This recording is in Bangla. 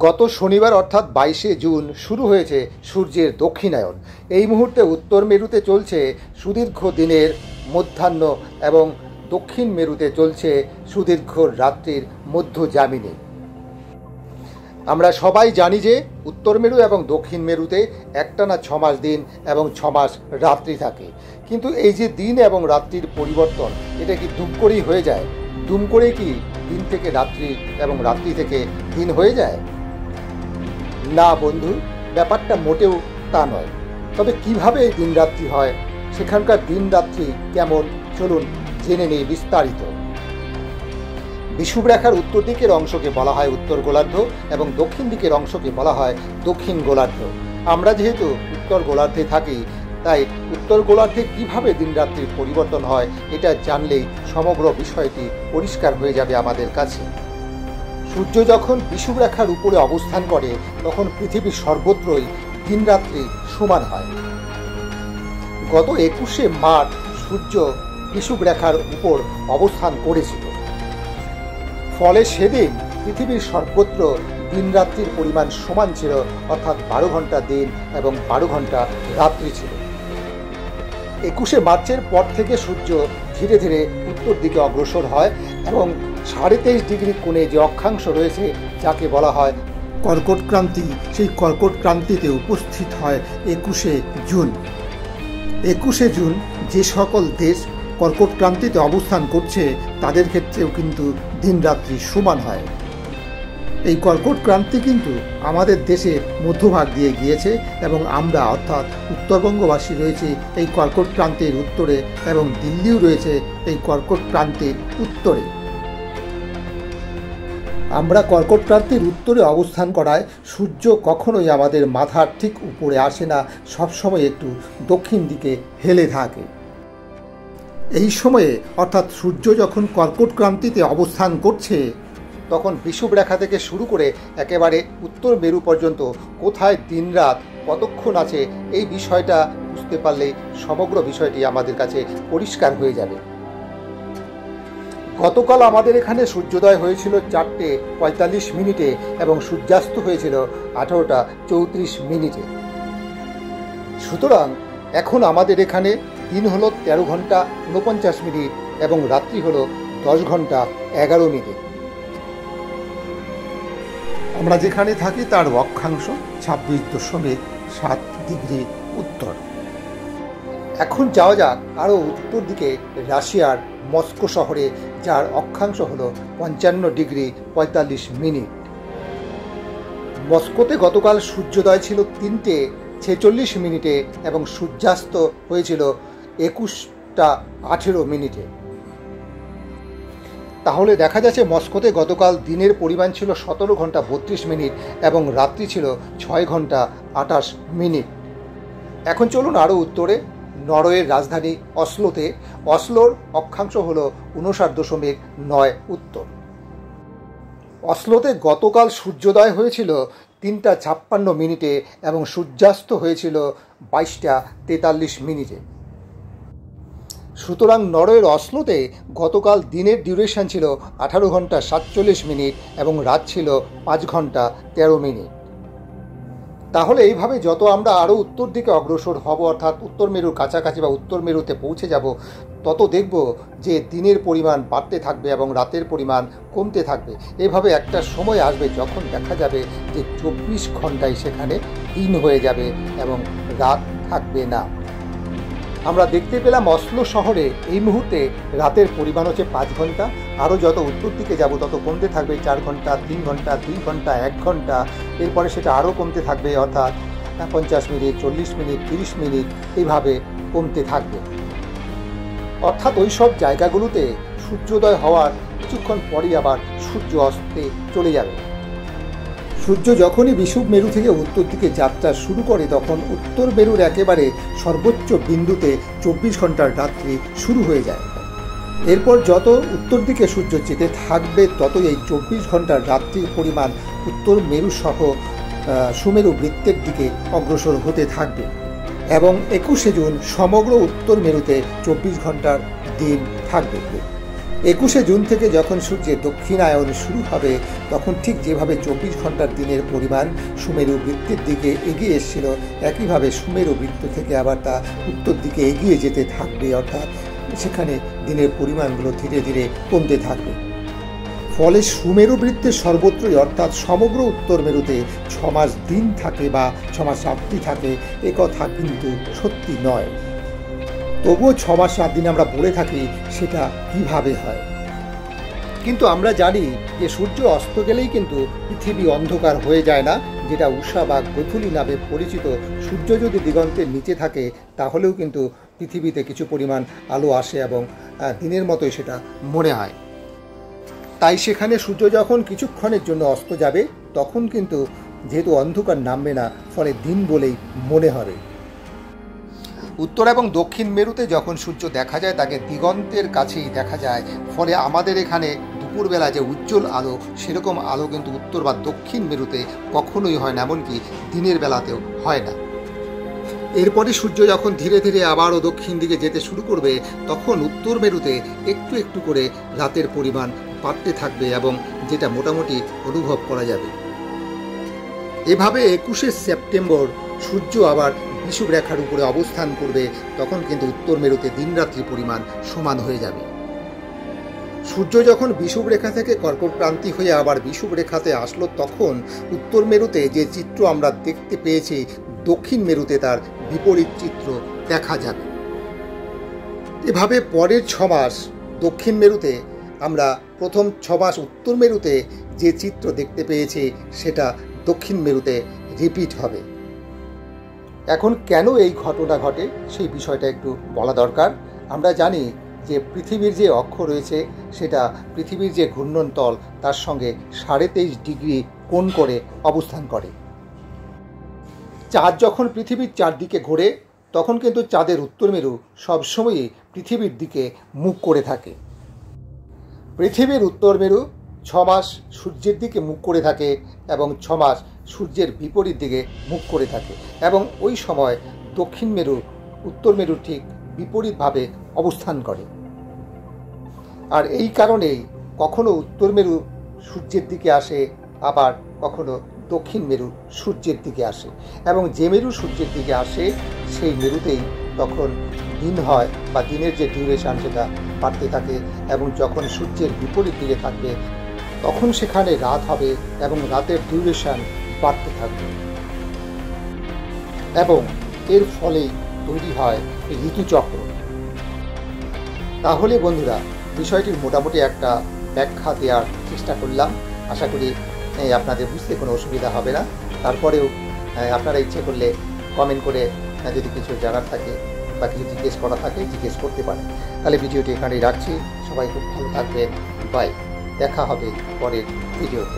গত শনিবার অর্থাৎ 22শে জুন শুরু হয়েছে সূর্যের দক্ষিণায়ন। এই মুহূর্তে উত্তর মেরুতে চলছে সুদীর্ঘ দিনের মধ্যাহ্ন এবং দক্ষিণ মেরুতে চলছে সুদীর্ঘ রাত্রির মধ্যযামিনী। আমরা সবাই জানি যে উত্তর মেরু এবং দক্ষিণ মেরুতে একটানা 6 মাস দিন এবং 6 মাস রাত্রি থাকে। কিন্তু এই যে দিন এবং রাত্রির পরিবর্তন, এটা কি দুম করেই হয়ে যায়? দুম করে কি দিন থেকে রাত্রি এবং রাত্রি থেকে দিন হয়ে যায়? না বন্ধু, ব্যাপারটা মোটেও তা নয়। তবে কিভাবে এই দিন রাত্রি হয়, সেখানকার দিন রাত্রি কেমন, চলুন জেনে নেই বিস্তারিত। বিষুবরেখার উত্তর দিকের অংশকে বলা হয় উত্তর গোলার্ধ এবং দক্ষিণ দিকের অংশকে বলা হয় দক্ষিণ গোলার্ধ। আমরা যেহেতু উত্তর গোলার্ধে থাকি, তাই উত্তর গোলার্ধে কিভাবে দিন রাত্রির পরিবর্তন হয় এটা জানলেই সমগ্র বিষয়টি পরিষ্কার হয়ে যাবে আমাদের কাছে। সূর্য যখন বিষুবরেখার উপরে অবস্থান করে তখন পৃথিবীর সর্বত্রই দিন রাত্রি সমান হয়। গত 21শে মার্চ সূর্য বিষুবরেখার উপর অবস্থান করেছিল, ফলে সেদিন পৃথিবীর সর্বত্র দিন রাত্রির পরিমাণ সমান ছিল, অর্থাৎ 12 ঘন্টা দিন এবং 12 ঘন্টা রাত্রি ছিল। 21শে মার্চের পর থেকে সূর্য ধীরে ধীরে উত্তর দিকে অগ্রসর হয় এবং 23.5 ডিগ্রি কোণে যে অক্ষাংশ রয়েছে যাকে বলা হয় কর্কট ক্রান্তি, সেই কর্কট ক্রান্তিতে উপস্থিত হয় 21শে জুন। 21শে জুন যে সকল দেশ কর্কট ক্রান্তিতে অবস্থান করছে তাদের ক্ষেত্রেও কিন্তু দিন রাত্রি সমান হয়। এই কর্কট ক্রান্তি কিন্তু আমাদের দেশের মধ্যভাগ দিয়ে গিয়েছে এবং আমরা অর্থাৎ উত্তরবঙ্গবাসী রয়েছে এই কর্কট ক্রান্তির উত্তরে এবং দিল্লিও রয়েছে এই কর্কট ক্রান্তির উত্তরে। আমরা কর্কট ক্রান্তির উত্তরে অবস্থান করায় সূর্য কখনোই আমাদের মাথার ঠিক উপরে আসে না, সবসময় একটু দক্ষিণ দিকে হেলে থাকে। এই সময়ে অর্থাৎ সূর্য যখন কর্কট ক্রান্তিতে অবস্থান করছে তখন বিষুবরেখা থেকে শুরু করে একেবারে উত্তর মেরু পর্যন্ত কোথায় দিন রাত কতক্ষণ আছে এই বিষয়টা বুঝতে পারলেই সমগ্র বিষয়টি আমাদের কাছে পরিষ্কার হয়ে যাবে। গতকাল আমাদের এখানে সূর্যোদয় হয়েছিল 4টে 45 মিনিটে এবং সূর্যাস্ত হয়েছিল 18টা 34 মিনিটে। সুতরাং এখন আমাদের এখানে দিন হলো 13 ঘন্টা 49 মিনিট এবং রাত্রি হলো 10 ঘন্টা 11 মিনিট। আমরা যেখানে থাকি তার অক্ষাংশ 26.7 ডিগ্রি উত্তর। এখন যাওয়া যাক আরও উত্তর দিকে রাশিয়ার মস্কো শহরে, যার অক্ষাংশ হলো 55 ডিগ্রি 45 মিনিট। মস্কোতে গতকাল সূর্যোদয় ছিল 3টে 46 মিনিটে এবং সূর্যাস্ত হয়েছিল 21টা 18 মিনিটে। তাহলে দেখা যাচ্ছে মস্কোতে গতকাল দিনের পরিমাণ ছিল 17 ঘন্টা 32 মিনিট এবং রাত্রি ছিল 6 ঘন্টা 28 মিনিট। এখন চলুন আরও উত্তরে, নরওয়ের রাজধানী অসলোতে। অসলোর অক্ষাংশ হল 59.9 উত্তর। অসলোতে গতকাল সূর্যোদয় হয়েছিল 3টা 56 মিনিটে এবং সূর্যাস্ত হয়েছিল 22টা 43 মিনিটে। সুতরাং নরওয়ের অসলোতে গতকাল দিনের ডিউরেশন ছিল 18 ঘন্টা 47 মিনিট এবং রাত ছিল 5 ঘন্টা 13 মিনিট। তাহলে এইভাবে যত আমরা আরও উত্তর দিকে অগ্রসর হব, অর্থাৎ উত্তর মেরুর কাছাকাছি বা উত্তর মেরুতে পৌঁছে যাব, তত দেখব যে দিনের পরিমাণ বাড়তে থাকবে এবং রাতের পরিমাণ কমতে থাকবে। এভাবে একটা সময় আসবে যখন দেখা যাবে যে 24 ঘন্টায় সেখানে দিন হয়ে যাবে এবং রাত থাকবে না। আমরা দেখতে পেলাম অসলো শহরে এই মুহূর্তে রাতের পরিমাণ হচ্ছে 5 ঘন্টা। আরও যত উত্তর দিকে যাব তত কমতে থাকবে, 4 ঘন্টা 3 ঘন্টা 2 ঘন্টা 1 ঘন্টা, এরপরে সেটা আরও কমতে থাকবে, অর্থাৎ 50 মিনিট 40 মিনিট 30 মিনিট এইভাবে কমতে থাকবে। অর্থাৎ ওই সব জায়গাগুলোতে সূর্যোদয় হওয়ার কিছুক্ষণ পরই আবার সূর্য অস্তে চলে যাবে। সূর্য যখনই বিষুব মেরু থেকে উত্তর দিকে যাত্রা শুরু করে তখন উত্তর মেরুর একেবারে সর্বোচ্চ বিন্দুতে 24 ঘন্টার রাত্রি শুরু হয়ে যায়। এরপর যত উত্তর দিকে সূর্য যেতে থাকবে ততই এই 24 ঘন্টার রাত্রির পরিমাণ উত্তর মেরু সহ সুমেরু বৃত্তের দিকে অগ্রসর হতে থাকবে এবং 21শে জুন সমগ্র উত্তর মেরুতে 24 ঘন্টার দিন থাকবে। 21শে জুন থেকে যখন সূর্যের দক্ষিণায়ন শুরু হবে তখন ঠিক যেভাবে 24 ঘন্টার দিনের পরিমাণ সুমেরু বৃত্তের দিকে এগিয়ে এসেছিল, একইভাবে সুমেরু বৃত্ত থেকে আবার তা উত্তর দিকে এগিয়ে যেতে থাকবে, অর্থাৎ সেখানে দিনের পরিমাণগুলো ধীরে ধীরে কমতে থাকবে। ফলে সুমেরু বৃত্তের সর্বত্রই অর্থাৎ সমগ্র উত্তর মেরুতে 6 মাস দিন থাকে বা 6 মাস রাত্রি থাকে, একথা কিন্তু সত্যি নয়। তবুও 6 মাস 7 দিন আমরা বলে থাকি, সেটা কিভাবে হয়? কিন্তু আমরা জানি যে সূর্য অস্ত গেলেই কিন্তু পৃথিবী অন্ধকার হয়ে যায় না, যেটা উষা বা গোধূলি নামে পরিচিত। সূর্য যদি দিগন্তের নিচে থাকে তাহলেও কিন্তু পৃথিবীতে কিছু পরিমাণ আলো আসে এবং দিনের মতোই সেটা মনে হয়। তাই সেখানে সূর্য যখন কিছুক্ষণের জন্য অস্ত যাবে তখন কিন্তু যেহেতু অন্ধকার নামবে না, ফলে দিন বলেই মনে হবে। উত্তর এবং দক্ষিণ মেরুতে যখন সূর্য দেখা যায় তাকে দিগন্তের কাছেই দেখা যায়, ফলে আমাদের এখানে দুপুরবেলা যে উজ্জ্বল আলো সেরকম আলো কিন্তু উত্তর বা দক্ষিণ মেরুতে কখনোই হয় না, এমনকি দিনের বেলাতেও হয় না। এরপরে সূর্য যখন ধীরে ধীরে আবারও দক্ষিণ দিকে যেতে শুরু করবে তখন উত্তর মেরুতে একটু একটু করে রাতের পরিমাণ বাড়তে থাকবে এবং যেটা মোটামুটি অনুভব করা যাবে। এভাবে 21শে সেপ্টেম্বর সূর্য আবার বিষুব রেখার উপরে অবস্থান করবে, তখন কিন্তু উত্তর মেরুতে দিনরাত্রি পরিমাণ সমান হয়ে যাবে। সূর্য যখন বিষুব রেখা থেকে কর্কট ক্রান্তি হয়ে আবার বিষুব রেখাতে আসলো তখন উত্তর মেরুতে যে চিত্র আমরা দেখতে পেয়েছি দক্ষিণ মেরুতে তার বিপরীত চিত্র দেখা যাবে। এভাবে পরের 6 মাস দক্ষিণ মেরুতে আমরা প্রথম 6 মাস উত্তর মেরুতে যে চিত্র দেখতে পেয়েছি সেটা দক্ষিণ মেরুতে রিপিট হবে। এখন কেন এই ঘটনা ঘটে সেই বিষয়টা একটু বলা দরকার। আমরা জানি যে পৃথিবীর যে অক্ষ রয়েছে সেটা পৃথিবীর যে ঘূর্ণনতল তার সঙ্গে 23.5 ডিগ্রি কোণ করে অবস্থান করে। চাঁদ যখন পৃথিবীর চারদিকে ঘোরে তখন কিন্তু চাঁদের উত্তর মেরু সবসময়ই পৃথিবীর দিকে মুখ করে থাকে। পৃথিবীর উত্তর মেরু 6 মাস সূর্যের দিকে মুখ করে থাকে এবং 6 মাস সূর্যের বিপরীত দিকে মুখ করে থাকে, এবং ওই সময় দক্ষিণ মেরু উত্তর মেরুর ঠিক বিপরীতভাবে অবস্থান করে। আর এই কারণেই কখনো উত্তর মেরু সূর্যের দিকে আসে, আবার কখনো দক্ষিণ মেরু সূর্যের দিকে আসে, এবং যে মেরু সূর্যের দিকে আসে সেই মেরুতেই তখন দিন হয় বা দিনের যে ডিউরেশন সেটা বাড়তে থাকে, এবং যখন সূর্যের বিপরীত দিকে থাকবে তখন সেখানে রাত হবে এবং রাতের ডিউরেশন বাড়তে থাকবে, এবং এর ফলেই তৈরি হয় ঋতুচক্র। তাহলে বন্ধুরা, বিষয়টির মোটামুটি একটা ব্যাখ্যা দেওয়ার চেষ্টা করলাম। আশা করি আপনাদের বুঝতে কোনো অসুবিধা হবে না। তারপরেও আপনারা ইচ্ছে করলে কমেন্ট করে যদি কিছু জানার থাকে বা কিছু জিজ্ঞেস করা থাকে জিজ্ঞেস করতে পারেন। তাহলে ভিডিওটি এখানেই রাখছি। সবাই খুব ভালো থাকবেন। বাই, দেখা হবে পরের ভিডিওতে।